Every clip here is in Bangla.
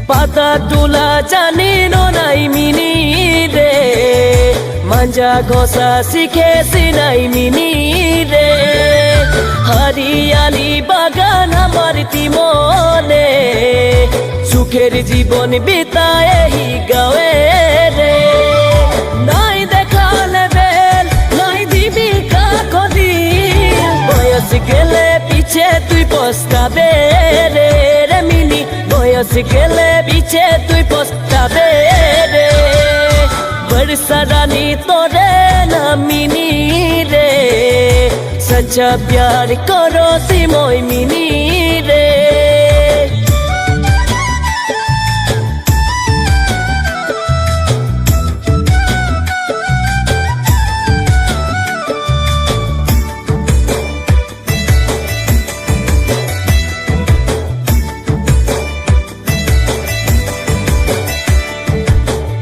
পাতা তোলা জানি নাই মিনি রে, মাঞ্জা ঘষা শিখেছি নাই মিনি রে। হারিয়ালি বাগান আমার তিমনে, সুখের জীবন বিতায় এই গাঁয়ে রে। নাই দেখালে বেল, নাই দিবি কাকদি, বয়স গেলে পিছে তুই পস্তাবে রে রে মিনি, বয়স গেলে পিছে তুই পস্তাবে রে। বর্ষা রানী তোরে না মিনি রে, সচ্চা প্যার করো সিময় মিনি রে।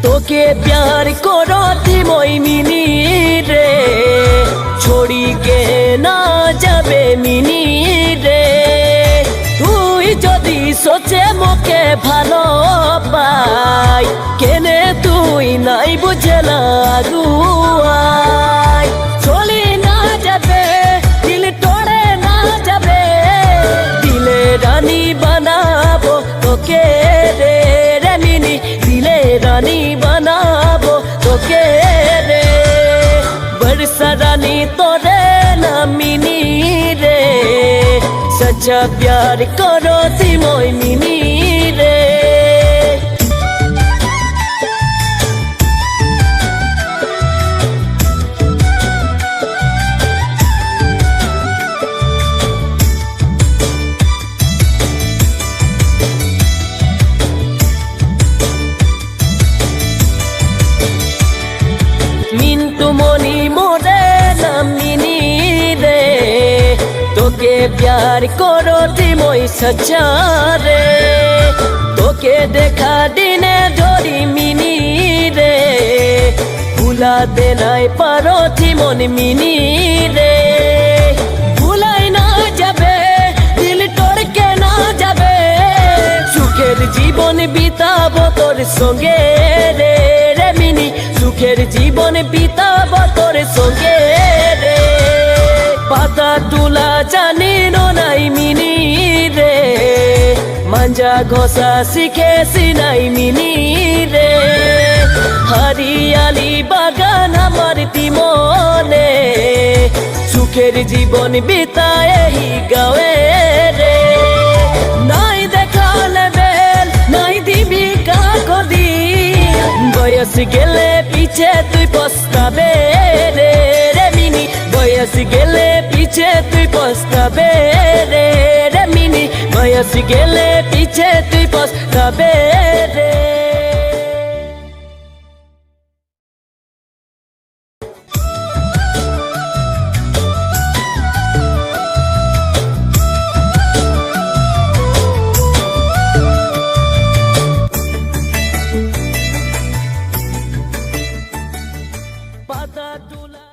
তোকে প্যার করো মই মিনি রে, ছড়ি কে না যাবে মিনি রে। তুই যদি সোচে মোকে ভালো পাই, কেনে তুই নাই বুঝলা গুয়াই। চলি না যাবে দিল তোড়ে না যাবে, দিলে রানী বানাবো তোকে রে রে মিনি, দিলে রানী বানাবো তোকে রে। বর্ষা রানী তোরে না মিনি রে, সচ্চা প্যার করো তিময় মিনি রে। মিন্টু মনি মোরে না মিনি রে, তোকে প্যার করো মই সচ্চা রে। তোকে দেখা দিনে ধরি মিনি রে, ভুলাতে নাই পারো মন মিনি রে। ভুলাই না যাবে দিল টড়কে না যাবে, সুখের জীবন বিতাবো তোর সঙ্গে রে রে মিনি, সুখের জীবন বিতাবো তোর সঙ্গে রে। পাতা তোলা জানি নাই মিনি রে, মাঞ্জা ঘষা শিখেছি নাই মিনি রে। হারিয়ালি বাগান আমার তিমনে, সুখের জীবন বিতায় এই গাঁয়ে রে। নাই দেখালে বেল, নাই দিবি কাকদি, বয়স গেলে পিছে তুই পস্তাবে রে রে মিনি, বয়স গেলে পিছে তুই পস্তাবে রে রে মিনি, বয়স গেলে পিছে তুই পস্তাবে রে। পাতা তোলা